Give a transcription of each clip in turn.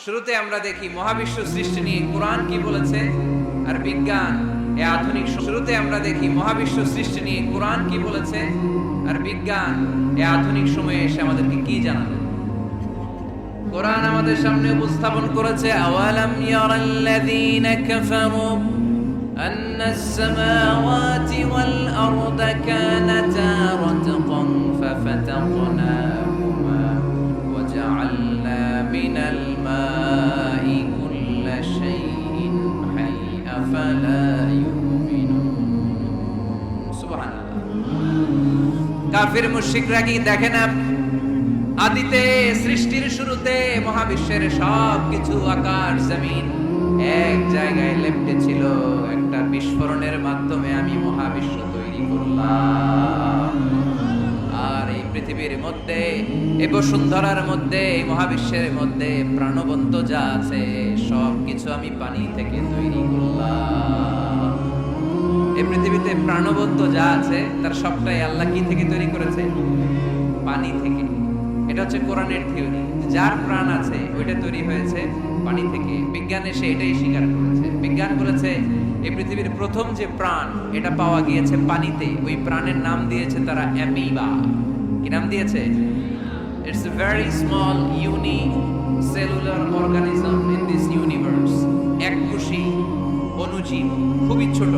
শুরুতে আমরা দেখি মহাবিশ্ব সৃষ্টি নিয়ে কোরআন কি বলেছে, আর বিজ্ঞান এই আধুনিক শুরুতে আমরা দেখি মহাবিশ্ব সৃষ্টি নিয়ে কোরআন কি বলেছে, আর বিজ্ঞান এই আধুনিক সময়ে এসে আমাদেরকে কি জানালো। কোরআন আমাদের সামনে উপস্থাপন করেছে, আওয়ালাম ইয়ারাল্লাযীনা কাফারু আন্নাস সামাওয়াতি ওয়াল আরদা কানাতা রাতকান ফাফাতাকনাহুমা ওয়া জাআলনা মিনাল মাই কুল্লা শাইইন হাই আফালা ইউমিনুন। সুবহানাল্লাহ। কাফির মুশরিকরা কি দেখে না, আদিতে সৃষ্টির শুরুতে মহাবিশ্বের সব কিছু আকাশ জমিন এক জায়গায় লেপ্টে ছিল, একটা বিস্ফোরণের মাধ্যমে আমি মহাবিশ্ব তৈরি করলাম। আর এই পৃথিবীর মধ্যে, এই বসুন্ধরার মধ্যে, এই মহাবিশ্বের মধ্যে প্রাণবন্ত যা আছে সব কিছু আমি পানি থেকে তৈরি করলাম। এই পৃথিবীতে প্রাণবন্ত যা আছে তার সবটাই আল্লাহ কি থেকে তৈরি করেছে? পানি থেকে। এটা হচ্ছে কোরআনের থিওরি, যার প্রাণ আছে ওইটা তৈরি হয়েছে পানি থেকে। বিজ্ঞান এসে এটাই স্বীকার করেছে। বিজ্ঞান বলেছে এই পৃথিবীর প্রথম যে প্রাণ এটা পাওয়া গিয়েছে পানিতে। ওই প্রাণের নাম দিয়েছে তারা অ্যামিবা। কি নাম দিয়েছে? It's a very small unicellular organism in this universe. এককোষী অণুজীব, খুবই ছোট।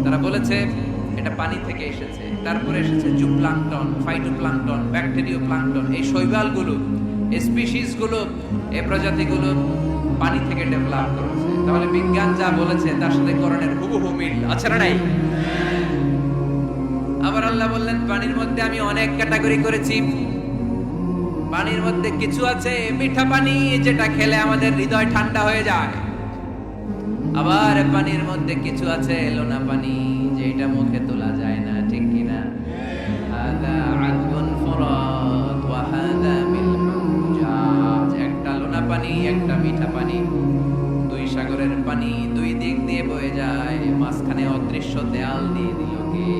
তারা বলেছে এটা পানি থেকে এসেছে। তারপরে এসেছে জুপ্লাঙ্কটন, ফাইটোপ্লাঙ্কটন, ব্যাকটেরিয়া প্লাঙ্কটন। এই শৈবালগুলো, এই স্পিসিসগুলো, এই প্রজাতিগুলো পানি থেকে ডেভেলপ করেছে। তাহলে বিজ্ঞান যা বলেছে তার সাথে কোরআনের হুবহু মিল আছে না নাই? আবার আল্লাহ বললেন পানির মধ্যে আমি অনেক ক্যাটাগরি করেছি। পানির মধ্যে কিছু আছে মিঠা পানি, যেটা খেলে আমাদের হৃদয় ঠান্ডা হয়ে যায়। আবার পানির মধ্যে কিছু আছে লোনা পানি, যেটা মুখে তোলা যায় না, ঠিক কিনা? হাদা আযবুন ফুরাত ওয়া হাদা মিলহুন উজাজ। একটা লোনা পানি, একটা মিঠা পানি, দুই সাগরের পানি দুই দিক দিয়ে বয়ে যায়, মাঝখানে অদৃশ্য দেয়াল দিয়ে দিল কে?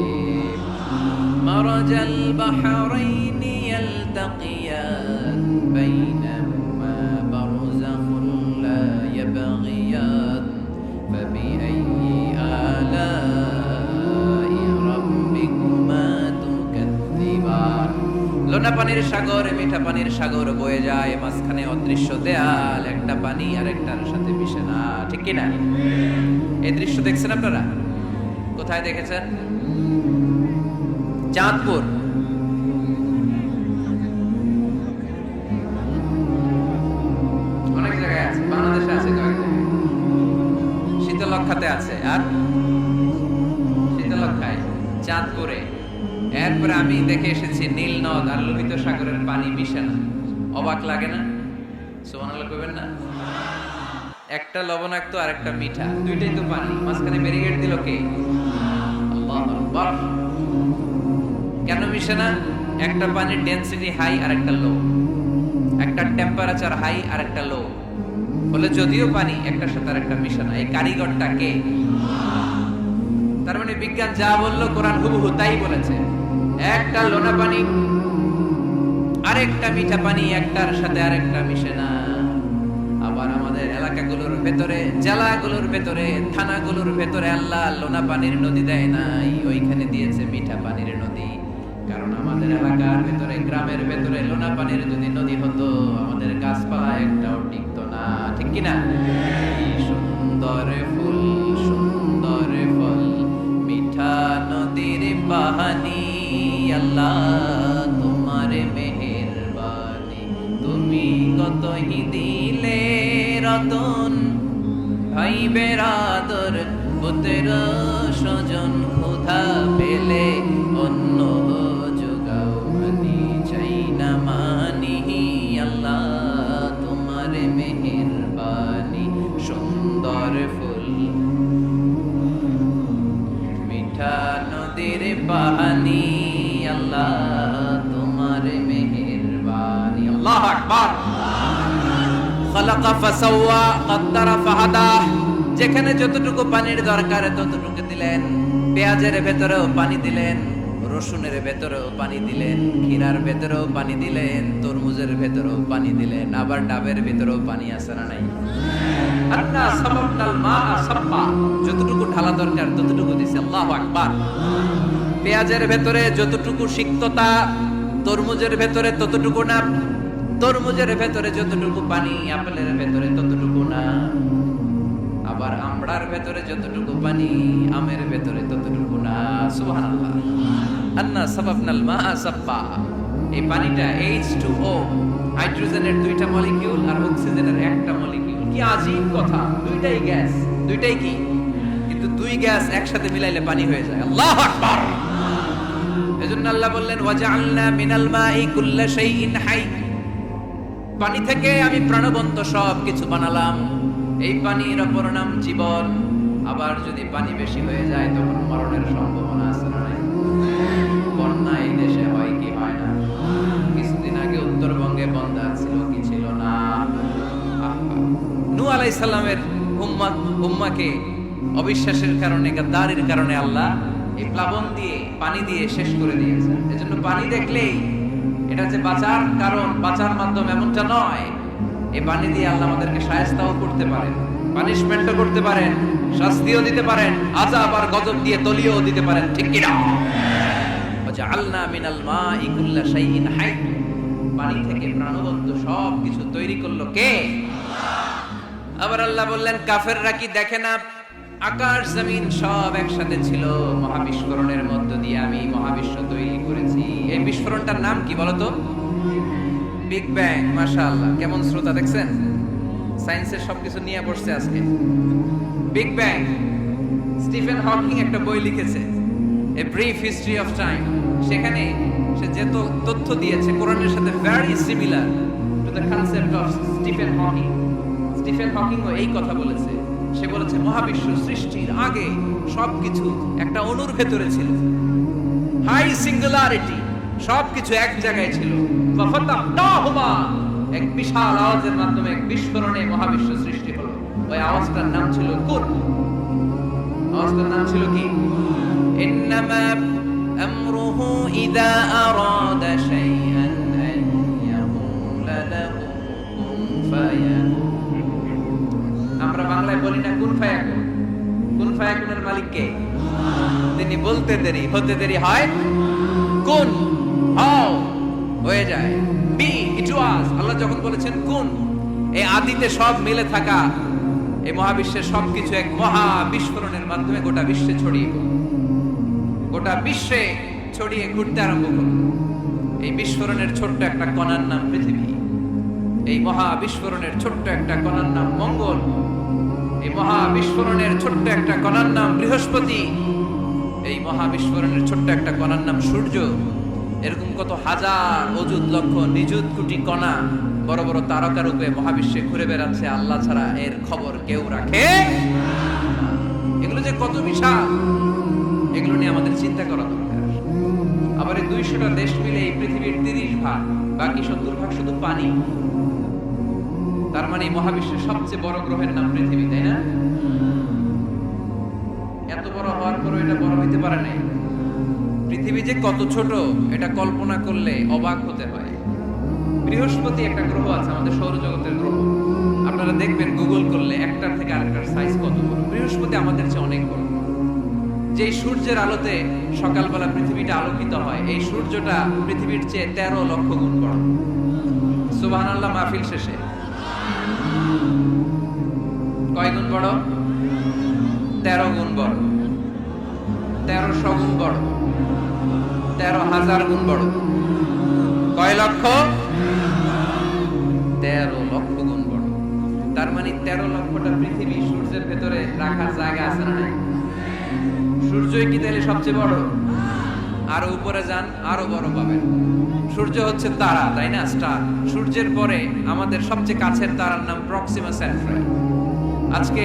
মারাজাল বাহরাইনি ইয়ালতাকিয়ান বাইনাহুমা বারযাখুন লা ইয়াবগিয়ান فبأي آلاء ربكما تكذبان। লোনা পানির সাগর, মিঠা পানির সাগর বয়ে যায়, মাঝখানে অদৃশ্য দেয়াল, একটা পানি আর একটার সাথে মিশে না, ঠিক কি না? এই দৃশ্য দেখছেন আপনারা? কোথায় দেখেছেন? চাঁদপুর। অনেক জায়গায় আছে, বাংলাদেশে আছে কয়েকটা, শীতলক্ষাতে আছে, আর শীতলক্ষায়, চাঁদপুরে। এরপরে আমি দেখে এসেছি নীল নদ আর লোহিত সাগরের পানি মিশে না। অবাক লাগে না? সুবহানাল্লাহ কইবেন না? একটা লবণাক্ত আর একটা মিঠা, দুইটাই তো পানি, মাঝখানে ব্যারিকেড দিল কে? আল্লাহু আকবার। কেন মিশে না? একটা পানির ডেনসিটি হাই আর একটা লো, একটা টেম্পারেচার হাই আর একটা লো বলে, যদিও পানি একটার সাথে আর একটা মিশে না। এই কারিগরটা কে? তার মানে বিজ্ঞান যা বললো কোরআন হুবহু তাই বলেছে। একটা লোনা পানি আরেকটা মিঠা পানি, একটার সাথে আরেকটা মিশে না। আবার আমাদের এলাকাগুলোর ভেতরে, জেলাগুলোর ভেতরে, থানাগুলোর ভেতরে আল্লাহ লোনা পানির নদী দেয় নাই, ওইখানে দিয়েছে মিঠা পানির নদী। কারণ আমাদের এলাকার ভেতরে, গ্রামের ভেতরে লোনা পানির যদি নদী হতো, আমাদের গাছপালা একটাও টিকতো না, ঠিক কিনা? সুন্দর ফুল, সুন্দর ফল, মিঠা নদীর পানি, আল্লাহ তোমার মেহেরবানি। তুমি কতই দিলে রতন, ভাই বেরাদর পুত্র স্বজন, ক্ষুধা পেলে অন্য যোগাও, মানি চাই না মানি, আল্লাহ তোমার মেহেরবানি। সুন্দর ফুল, মিঠা নদীর পানি, আল্লাহ তোমার মেহেরবানি। আল্লাহু আকবার। খালাকা ফাসাওয়া কদ্দারা ফাহাদা। যেখানে যতটুকু পানির দরকার ততটুকু দিলেন। পেঁয়াজের ভেতরেও পানি দিলেন, রসুনের ভেতরেও পানি দিলেন, ক্ষীরার ভেতরেও পানি দিলেন, তরমুজের ভেতরেও পানি দিলেন, আবার ডাবের ভেতরেও পানি আছে না নাই? আন্না সাবাবনাল মাআ সাব্বা, যতটুকু ঢালা দরকার ততটুকু দিছে। আল্লাহু আকবার। পেঁয়াজের ভেতরে যতটুকু সিক্ততা, তরমুজের ভেতরে ততটুকু না। তরমুজের ভেতরে যতটুকু পানি, আপেলের ভেতরে ততটুকু না। আবার আমড়ার ভেতরে যতটুকু পানি, আমের ভেতরে ততটুকু না। সুবহানাল্লাহ। আন্না সাবাবনাল মাআ সাব্বা, এই পানিটা H2O, হাইড্রোজেনের দুইটা মলিকিউল আর অক্সিজেনের একটা মলিকিউল। কি আজীব কথা, দুইটাই গ্যাস, দুইটাই কি, কিন্তু দুই গ্যাস একসাথে মিলাইলে পানি হয়ে যায়। আল্লাহু আকবার। এজন্য আল্লাহ বললেন ওয়াজআলনা মিনাল মাই কুল্লা শাইইন হাই, পানি থেকে আমি প্রাণবন্ত সব কিছু বানালাম। এই পানির অপর নাম জীবন। আবার যদি পানি বেশি হয়ে যায় তখন মরণের সম্ভাবনা আছে না? বন্যা এই দেশে হয় কি হয় না? কিছুদিন আগে উত্তরবঙ্গে বন্যা ছিল কি ছিল না? নূহ আলাইহিস সালামের উম্মাকে অবিশ্বাসের কারণে, গাদ্দারির কারণে আল্লাহ এই প্লাবন দিয়ে, পানি দিয়ে শেষ করে দিয়েছেন। এজন্য পানি দেখলেই এটা যে বাঁচার কারণ, বাঁচার মাধ্যম এমনটা নয়। এই পানি দিয়ে আল্লাহ আমাদেরকে শায়েস্তাও করতে পারেন, পানিশমেন্টও করতে পারেন, শাস্তিও দিতে পারেন, আযাব আর গজব দিয়ে তলিয়েও দিতে পারেন। ঠিক কি না? ওয়াজআলনা মিনাল মাই কুল্লা শাইইন হাই, পানি থেকে প্রাণবন্ত সব কিছু তৈরি করলো কে? আবার আল্লাহ বললেন কাফেররা কি দেখে না আকাশ জমিন সব একসাথে ছিল, মহাবিস্ফোরণের মধ্য দিয়ে আমি মহাবিশ্ব তৈরি করেছি। এই বিস্ফোরণটার নাম কি বলতো? Big bang. মাশাআল্লাহ, কেমন শ্রোতা দেখছেন? সায়েন্সের সবকিছু নিয়ে বসছে আজকে। Big bang. স্টিফেন হকিং একটা বই লিখেছে, a brief history of time. সেখানে সে যে তথ্য দিয়েছে কোরআনের সাথে very similar to the concept of Stephen Hawking. Stephen হকিংও এই কথা বলেছে। সে বলেছে মহাবিশ্ব সৃষ্টির আগে সবকিছু একটা অণুর ভেতরে ছিল, হাই সিঙ্গুলারিটি, সবকিছু এক জায়গায় ছিল। ফাফাতাহনাহুমা, এক বিশাল আওয়াজের মাধ্যমে, এক বিস্ফোরণে মহাবিশ্ব সৃষ্টি হলো। ওই আওয়াজটার নাম ছিল কুন। আওয়াজটার নাম ছিল কি? ইন্নামা আমরুহু ইযা আরাদা শাইআন আন ইয়াকুলা লাহু কুন ফায়াকুন। আমরা বাংলায় বলি না কুন ফায়াকুন? কুন ফায়াকুনের মালিক কে? তিনি বলতে দেরি, হতে দেরি হয়। কুন, হও, হয়ে যায়। বি, ইট ওয়াজ। আল্লাহ যখন বলেছেন কুন, এই আদিতে সব মিলে থাকা এই মহাবিশ্বের সবকিছু এক মহা বিস্ফোরণের মাধ্যমে গোটা বিশ্বে ছড়িয়ে পড়ল। গোটা বিশ্বে ছড়িয়ে ঘুরতে আরম্ভ করল। এই বিস্ফোরণের ছোট্ট একটা কণার নাম পৃথিবী। এই মহা বিস্ফোরণের ছোট্ট একটা কণার নাম মঙ্গল। এই মহা বিস্ফোরণের ছোট্ট একটা কণার নাম বৃহস্পতি। এই মহা বিস্ফোরণের ছোট্ট একটা কণার নাম সূর্য। এরকম কত হাজার, অযুত, লক্ষ, নিযুত কোটি কণা বড় বড় তারকা রূপে মহাবিশ্বে ঘুরে বেড়াচ্ছে। আল্লাহ ছাড়া এর খবর কেউ রাখে না। এগুলো যে কত বিশাল, এগুলো নিয়ে আমাদের চিন্তা করা দরকার। আবার এই 200টা দেশ মিলে এই পৃথিবীর 30 ভাগ, বাকি 70 ভাগ শুধু পানি। তার মানে মহাবিশ্বের সবচেয়ে বড় গ্রহের নাম পৃথিবী, তাই না? এত বড় হওয়ার পরও এটা বড় হইতে পারে নাই। পৃথিবী যে কত ছোট এটা কল্পনা করলে অবাক হতে হয়। বৃহস্পতি একটা গ্রহ আছে, আমাদের সৌরজগতের গ্রহ। আপনারা দেখবেন গুগল করলে একটার থেকে আরেকটার সাইজ কত বড়। বৃহস্পতি আমাদের চেয়ে অনেক বড়। যে সূর্যের আলোতে সকালবেলা পৃথিবীটা আলোকিত হয়, এই সূর্যটা পৃথিবীর চেয়ে 13 লক্ষ গুণ বড়। সুবহানাল্লাহ। মাহফিল শেষে কয় গুণ বড়? 13 গুণ বড়, 1300 গুণ বড়, 13,000 গুণ বড়। কয় লক্ষ? 13 লক্ষ গুণ বড়। তার মানে 13 লক্ষটা পৃথিবী সূর্যের ভেতরে রাখার জায়গা আছে না? সূর্যই কি তাহলে সবচেয়ে বড়? আরো উপরে যান, আরো বড় পাবেন। সূর্য হচ্ছে তারা, তাই না? স্টার। সূর্যের পরে আমাদের সবচেয়ে কাছের তারার নাম প্রক্সিমা সেন্ট্রাই। আজকে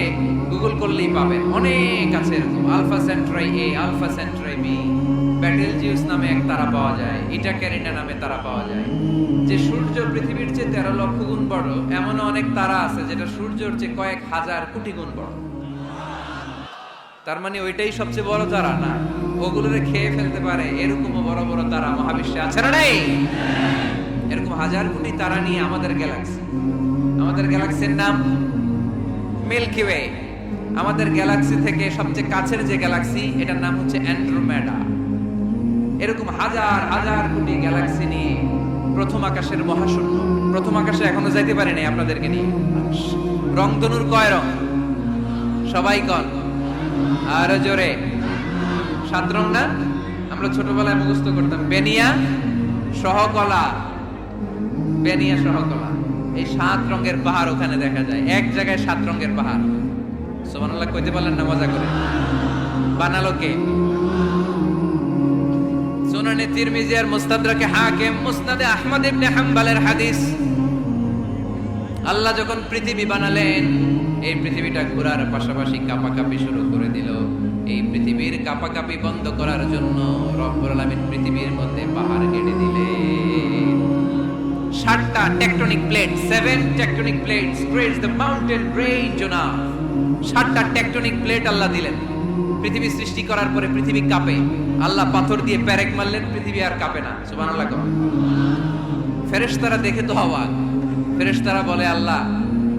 গুগল করলেই পাবেন, অনেক আছে এরকম। আলফা সেন্ট্রাই এ, আলফা সেন্ট্রাই বি, ব্যাটেলজিউস নামে এক তারা পাওয়া যায়, ইটা ক্যারিনা নামে তারা পাওয়া যায়। যে সূর্য পৃথিবীর চেয়ে 13 লক্ষ গুণ বড়, এমন অনেক তারা আছে যেটা সূর্যের চেয়ে কয়েক হাজার কোটি গুণ বড়। তার মানে ওইটাই সবচেয়ে বড় তারা না, ওগুলোরে খেয়ে ফেলতে পারে এরকমও বড় বড় তারা মহাবিশ্বে আছে না নেই? এরকম হাজার কোটি তারা নিয়ে আমাদের গ্যালাক্সি। আমাদের গ্যালাক্সির নাম মিল্কি ওয়ে। আমাদের গ্যালাক্সি থেকে সবচেয়ে কাছের যে গ্যালাক্সি, এটার নাম হচ্ছে অ্যান্ড্রোমেডা। এরকম হাজার হাজার কোটি গ্যালাক্সি নিয়ে প্রথম আকাশের মহাশূন্য। প্রথম আকাশে এখনো যাইতে পারি নাই আপনাদেরকে নিয়ে। রংধনুর কয় রং? সবাই কন আর জোরে। 7 রং না? আমরা ছোটবেলায় মুখস্থ করতাম, বেনিয়া সহকলা, বেনিয়া সহকলা। এই 7 রঙের পাহাড় ওখানে দেখা যায়, এক জায়গায় 7 রঙের পাহাড়। সুবহানাল্লাহ কইতে পারলেন না? মজা করে বানালো কে? সুনানে তিরমিজি আর মুস্তাদরাকে হাকিম, মুসনাদে আহমদ ইবনে হাম্বলের হাদিস। আল্লাহ যখন পৃথিবী বানালেন, এই পৃথিবীটা ঘোরার পাশাপাশি কাঁপাকাঁপি শুরু করে দিল। এই পৃথিবীর কাঁপাকাঁপি বন্ধ করার জন্য রব্বুল আলামিন পৃথিবীর মধ্যে পাহাড় গেড়ে দিলেন। 7টা tectonic plate, 7 tectonic plates creates the mountain range on earth। 7টা টেকটনিক প্লেট আল্লাহ দিলেন। পৃথিবী সৃষ্টি করার পরে পৃথিবী কাঁপে, আল্লাহ পাথর দিয়ে পেরেক মারলেন, পৃথিবী আর কাঁপে না। সুবহানাল্লাহ। ফেরেশতারা দেখে তো অবাক। ফেরেশতারা বলে, আল্লাহ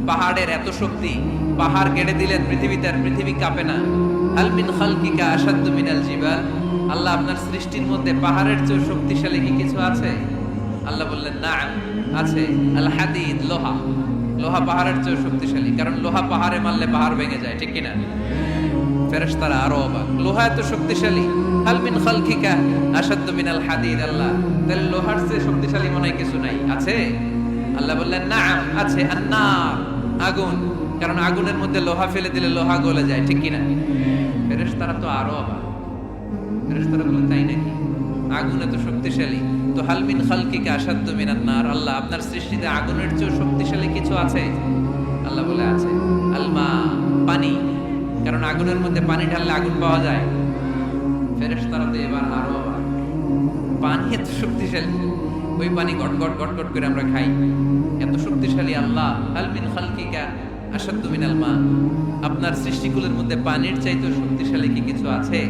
পাহাড়ের এত শক্তি, পাহাড় গেড়ে দিলেন পৃথিবীতে আর পৃথিবী কাঁপে না। হাল মিন খালকিকা আশাদ্দু মিনাল জিবাল। আল্লাহ আপনার সৃষ্টির মধ্যে পাহাড়ের চেয়ে শক্তিশালী কি কিছু আছে? আল্লাহ বললেন, নাম আছে। আল হাদিদ, লোহা। লোহা পাহাড়ের চেয়ে শক্তিশালী, কারণ লোহা পাহাড়ে মারলে পাহাড় ভেঙে যায়, ঠিক কিনা? ফেরেশতারা আরো অবাক, লোহা এত শক্তিশালী। হাল মিন খালকিকা আশাদ্দু মিনাল হাদিদ। আল্লাহ তাহলে লোহার চেয়ে শক্তিশালী মনে হয় কিছু নাই, আছে? আল্লাহ বললেন, নাম আছে। আন্নার, আগুন, কারণ আগুনের মধ্যে লোহা ফেলে দিলে লোহা গলে যায়, ঠিক কিনা? ফেরেশতারা তো আরো অবাক। ফেরেশতারা বললেন, তাই নাকি? আগুন এত শক্তিশালী, তো হাল মিন খালকিকা আশাদ্দু মিনান নার। আল্লাহ আপনার সৃষ্টিতে আগুনের চেয়ে শক্তিশালী কিছু আছে? আল্লাহ বলে, আছে। আলমা, পানি, কারণ আগুনের মধ্যে পানি ঢাললে আগুন পাওয়া যায়। ফেরেশতারা তো এবার আরো অবাক, পানি এত শক্তিশালী, ওই পানি গট গট গট গট করে আমরা খাই, এত শক্তিশালী আল্লাহ। হাল মিন খালকিকা আশাদ্দু মিনাল মা। আপনার সৃষ্টিকুলের মধ্যে পানির চাইতে শক্তিশালী কি কিছু আছে?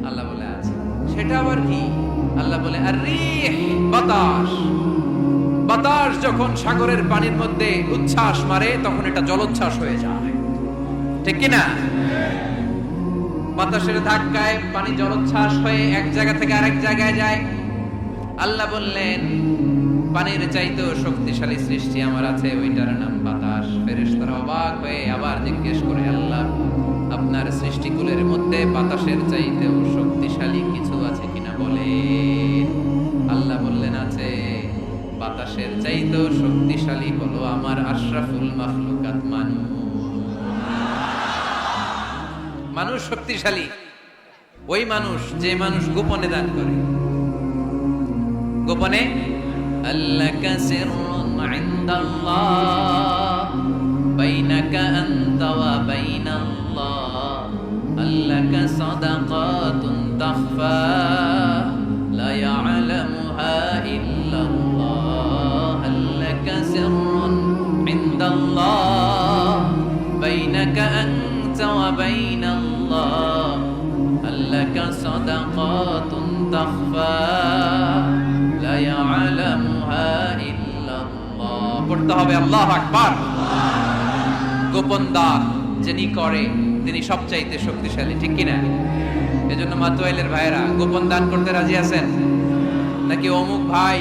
আল্লাহ বলে, আছে। সেটা আবার কি? আল্লাহ বলে, আর রিহ, বাতাস। বাতাস যখন সাগরের পানির মধ্যে উচ্ছ্বাস মারে, তখন এটা জলোচ্ছ্বাস হয়ে যায়, ঠিক কিনা? বাতাসের ধাক্কায় পানি জলোচ্ছ্বাস হয়ে এক জায়গা থেকে আরেক জায়গায় যায়। আল্লাহ বললেন, পানির চাইতেও শক্তিশালী সৃষ্টি আমার আছে, ওইটার নাম বাতাস। ফেরেশতারা অবাক হয়ে আবার জিজ্ঞেস করে, আল্লাহ আপনার সৃষ্টিকুলের মধ্যে বাতাসের চাইতেও শক্তিশালী কিছু আছে কিনা বলেন। আল্লাহ বললেন, আছে। বাতাসের চাইতেও শক্তিশালী হলো আমার আশরাফুল মাখলুকাত মানুষ। মানুষ শক্তিশালী, ওই মানুষ যে মানুষ গোপনে দান করে। গোপনে আল্লাকা সিররুন ইনদাল্লাহ বাইনাকা আনতা ওয়া বাইনাল্লাহ। আল্লাকা সাদাকাতুন তাখফা লা ইয়ালামুহা ইল্লাল্লাহ। আল্লাকা সিররুন ইনদাল্লাহ বাইনাকা আনতা ওয়া বাইনাল্লাহ। আল্লাকা সাদাকাতুন তাখফা লা ইয়ালামুহা ইল্লাল্লাহ। পড়তে হবে আল্লাহু আকবার। গোপন দান যিনি করে তিনি সবচাইতে শক্তিশালী, ঠিক কিনা? এজন্য মাতোয়াইলের ভাইরা গোপন দান করতে রাজি আছেন নাকি? অমুক ভাই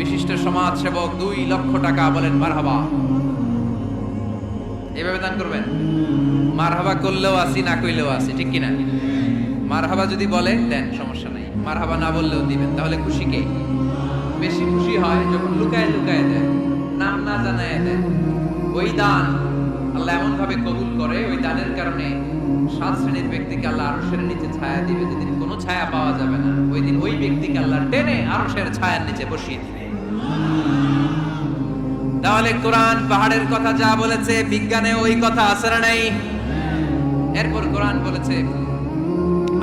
বিশিষ্ট সমাজ সেবক 2 লক্ষ টাকা, বলেন মারহাবা। এভাবে দান করবেন। মারহাবা করলেও আসি, না কইলেও আসি, ঠিক কিনা? মারহাবা যদি বলে দেন, সমস্যা নাই। মারহাবা না বললেও দিবেন। তাহলে খুশি কে? বেশি খুশি হয় যখন লুকায় লুকায় দেয়, নাম না জানায় দেয়। ওই দান আল্লাহ এমন ভাবে কবুল করে, ওই দানের কারণে 7 শ্রেণীর ব্যক্তিকে আল্লাহ আরশের নিচে ছায়া দিবে। যেদিন কোনো ছায়া পাওয়া যাবে না, ওই দিন ওই ব্যক্তিকে আল্লাহ টেনে আরশের ছায়ার নিচে বসিয়ে দিবে। তাহলে কোরআন পাহাড়ের কথা যা বলেছে, বিজ্ঞানে ওই কথা আছে না নাই? এরপর কোরআন বলেছে,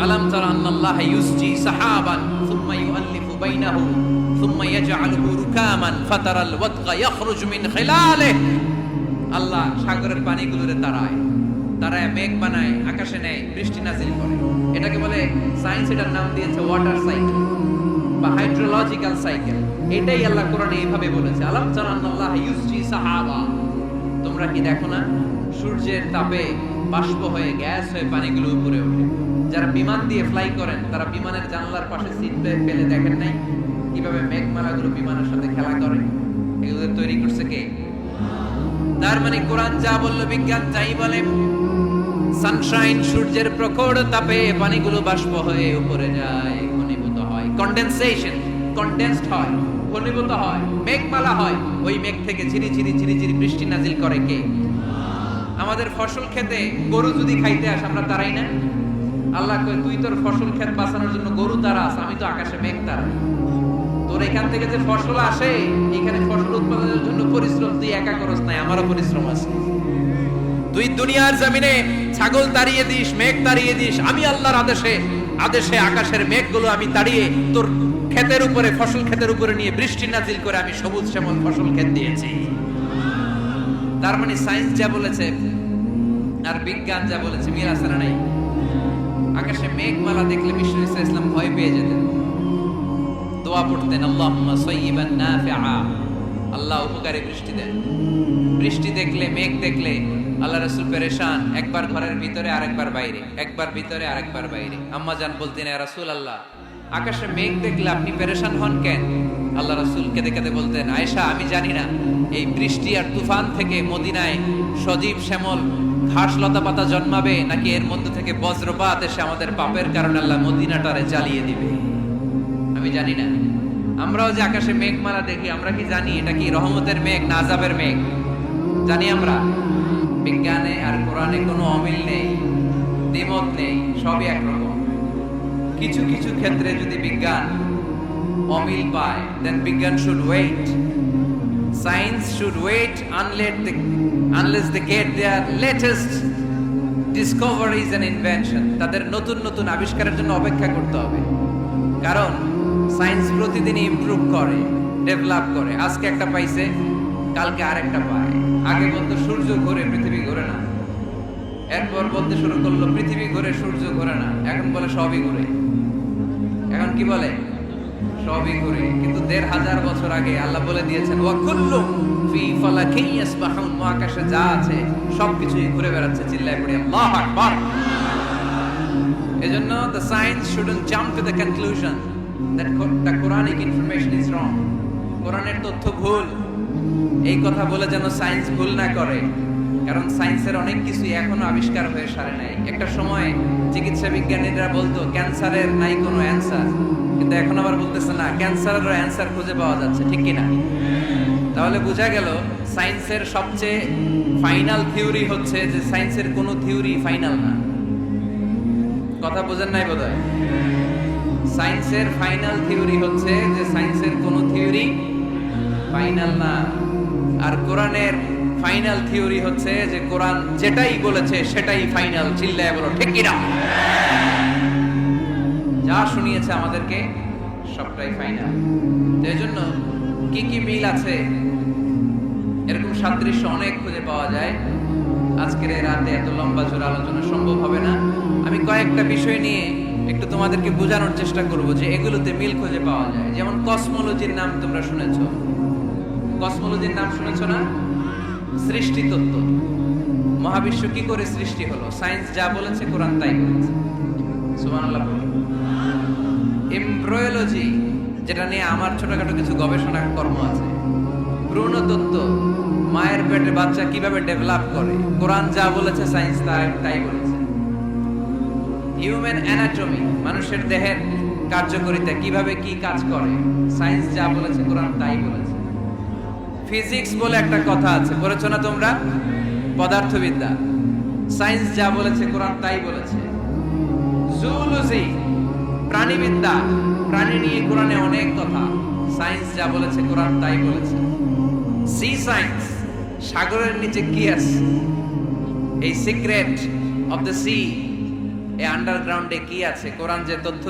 আলাম তারা আন্নাল্লাহা ইউসজি সাহাবান সুম্মা ইউআল্লিফু বাইনাহু সুম্মা ইয়াজআলুহু রুকামান ফাতারাল ওয়াদকা ইয়াখরুজু মিন খিলালিহি। আল্লাহ সাগরের পানিগুলোরে তাড়ায়, তারা মেঘ বানায়, আকাশে নেয়, বৃষ্টি নাজিল করে। এটাকে বলে সায়েন্স, এটার নাম দিয়েছে ওয়াটার সাইকেল বা হাইড্রোলজিক্যাল সাইকেল। এটাই আল্লাহ কোরআনে এইভাবে বলেছে, আলাম তারা আন্নাল্লাহ ইউসজি সাহাবা, তোমরা কি দেখো না সূর্যের তাপে বাষ্প হয়ে গ্যাস হয়ে পানিগুলো উপরে ওঠে। যারা বিমান দিয়ে ফ্লাই করেন তারা বিমানের জানলার পাশে সিট ফেলে দেখেন নাই কিভাবে মেঘমালাগুলো বিমানের সাথে খেলা করে? এগুলো তৈরি করছে কে? তার মানে কোরআন যা বলল বিজ্ঞান তাই বলে। সানশাইন, সূর্যের প্রখর তাপে পানিগুলো বাষ্প হয়ে উপরে যায়, ঘনীভূত হয়, কন্ডেনসেশন, কন্ডেন্সড হয়, ঘনীভূত হয়, মেঘমালা হয়। ওই মেঘ থেকে ঝিরি ঝিরি ঝিরি ঝিরি বৃষ্টি নাজিল করে কে? আমাদের ফসল খেতে গরু যদি খাইতে আসে আমরা তারাই না? আল্লাহ কয় তুই তোর ফসল ক্ষেত বাঁচানোর জন্য গরু তারাস, আমি তো আকাশে মেঘ তারাই। তোর এখান থেকে যে ফসল আসে, এখানে ফসল উৎপাদনের জন্য পরিশ্রম তুই একা করস নাই, আমারও পরিশ্রম আছে। তুই দুনিয়ার জমিনে ছাগল তাড়িয়ে দিস, মেঘ তাড়িয়ে দিস, আমি আল্লাহর আদেশে আদেশে আকাশের মেঘগুলো আমি তাড়িয়ে তোর ক্ষেতের উপরে, ফসল ক্ষেতের উপরে নিয়ে বৃষ্টি নাজিল করে আমি সবুজ শ্যামল ফসল ক্ষেত দিয়েছি। তার মানে সায়েন্স যা বলেছে আর বিজ্ঞান যা বলেছে মিল আছে না নাই? আকাশে মেঘমালা দেখলে বিষ্ণু ইসলাম ভয় পেয়ে যেতেন, দোয়া পড়তেন, আল্লাহুম্মা সাইয়্যিবান নাফিআ, আল্লাহ উপকারী বৃষ্টি দেন। বৃষ্টি দেখলে, মেঘ দেখলে আল্লাহ রাসূল পেরেশান, একবার ঘরের ভিতরে আরেকবার বাইরে, একবার ভিতরে আরেকবার বাইরে। আম্মা জান বলতেন, ইয়া রাসূলুল্লাহ, আকাশে মেঘ দেখলে আপনি পেরেশান হন কেন? আল্লাহ রাসূল কেঁদে কেঁদে বলতেন, আয়েশা আমি জানি না এই বৃষ্টি আর তুফান থেকে মদিনায় সজীব শ্যামল ঘাস লতা পাতা জন্মাবে, নাকি এর মধ্যে থেকে বজ্রপাত এসে আমাদের পাপের কারণে আল্লাহ মদিনাটারে জ্বালিয়ে দিবে, আমি জানি না। আমরাও যে আকাশে মেঘমালা দেখি, আমরা কি জানি এটা কি রহমতের মেঘ না আযাবের মেঘ? জানি আমরা। বিজ্ঞানে আর কোরআনে কোনো অমিল নেই, দ্বিমত নেই, সবই একরকম। কিছু কিছু ক্ষেত্রে যদি বিজ্ঞান অমিল পায়, দেন বিজ্ঞান should wait, science should wait unless they get their latest discoveries and invention, তাদের নতুন নতুন আবিষ্কারের জন্য অপেক্ষা করতে হবে। কারণ সায়েন্স প্রতিদিন ইমপ্রুভ করে, ডেভেলপ করে। আজকে একটা পাইছে, কালকে আরেকটা পায়। আগে বলতো সূর্য ঘোরে, পৃথিবী ঘোরে না। এরপর বলতে শুরু করলো পৃথিবী ঘোরে, সূর্য ঘোরে না। এখন বলে সবই ঘুরে। এখন কি বলে? সবই ঘুরে। কিন্তু ১৫০০ বছর আগে আল্লাহ বলে দিয়েছেন, ওয়া কুল্লু ফি ফালাকিন ইয়াসবাহুন, মহাকাশে যা আছে সবকিছুই ঘুরে বেড়াচ্ছে। চিল্লায় পড়ি আল্লাহু আকবার। এজন্য the science shouldn't jump to the conclusion that the Quranic information is wrong. কোরআনের তথ্য ভুল, এই কথা বলে যেন সায়েন্স ভুল না করে। কারণ সায়েন্সের অনেক কিছুই এখনো আবিষ্কার হয়ে সারে নাই। একটা সময় চিকিৎসা বিজ্ঞানীরা বলতো ক্যান্সারের নাই কোনো অ্যান্সার, কিন্তু এখন আবার বলতেছে না, ক্যান্সারেরও অ্যান্সার খুঁজে পাওয়া যাচ্ছে, ঠিক কিনা? তাহলে বোঝা গেল সায়েন্সের সবচেয়ে ফাইনাল থিওরি হচ্ছে যে সায়েন্সের কোনো থিওরি ফাইনাল না। কথা বোঝেন নাই বোধহয়? সায়েন্সের ফাইনাল থিওরি হচ্ছে যে সায়েন্সের কোনো থিওরি ফাইনাল না। আর কোরআনের ফাইনাল থিওরি হচ্ছে যে কোরআন যেটাই বলেছে সেটাই ফাইনাল। চিল্লায় বলো ঠিক কিনা? যা শুনিয়েছে আমাদেরকে সবটাই ফাইনাল। এই জন্য কি কি মিল আছে, এরকম সাদৃশ্য অনেক খুঁজে পাওয়া যায়। আজকের এই রাতে এত লম্বা জোর আলোচনা সম্ভব হবে না। আমি কয়েকটা বিষয় নিয়ে একটু তোমাদেরকে বোঝানোর চেষ্টা করব যে এগুলোতে মিল খুঁজে পাওয়া যায়। যেমন কসমোলজির নাম তোমরা শুনেছো, কসমোলজির নাম শুনেছো না? সৃষ্টি তত্ত্ব, মহাবিশ্ব কি করে সৃষ্টি হলো, সায়েন্স যা বলেছে কোরআন তাই বলেছে। সুবহানাল্লাহ। এমব্রিওলজি, যেটা নিয়ে আমার ছোটখাটো কিছু গবেষণা কর্ম আছে। ভ্রূণতত্ত্ব, মায়ের পেটে বাচ্চা কিভাবে ডেভেলপ করে, কোরআন যা বলেছে সায়েন্স তাই বলেছে। হিউম্যান অ্যানাটমি, মানুষের দেহের কার্যকারিতা কিভাবে কি কাজ করে, সায়েন্স যা বলেছে কোরআন তাই বলেছে। ফিজিক্স বলে একটা কথা আছে, পড়েছো না তোমরা? পদার্থবিদ্যা, সায়েন্স যা বলেছে কোরআন তাই বলেছে। জুলজি, প্রাণীবিদ্যা, প্রাণী নিয়ে কোরআনে অনেক কথা, সায়েন্স যা বলেছে কোরআন তাই বলেছে। সি সায়েন্স, সাগরের নিচে কি আছে, এই সিক্রেট অফ দ্য সি, এই আন্ডারগ্রাউন্ডে কি আছে, কোরআন যে তথ্য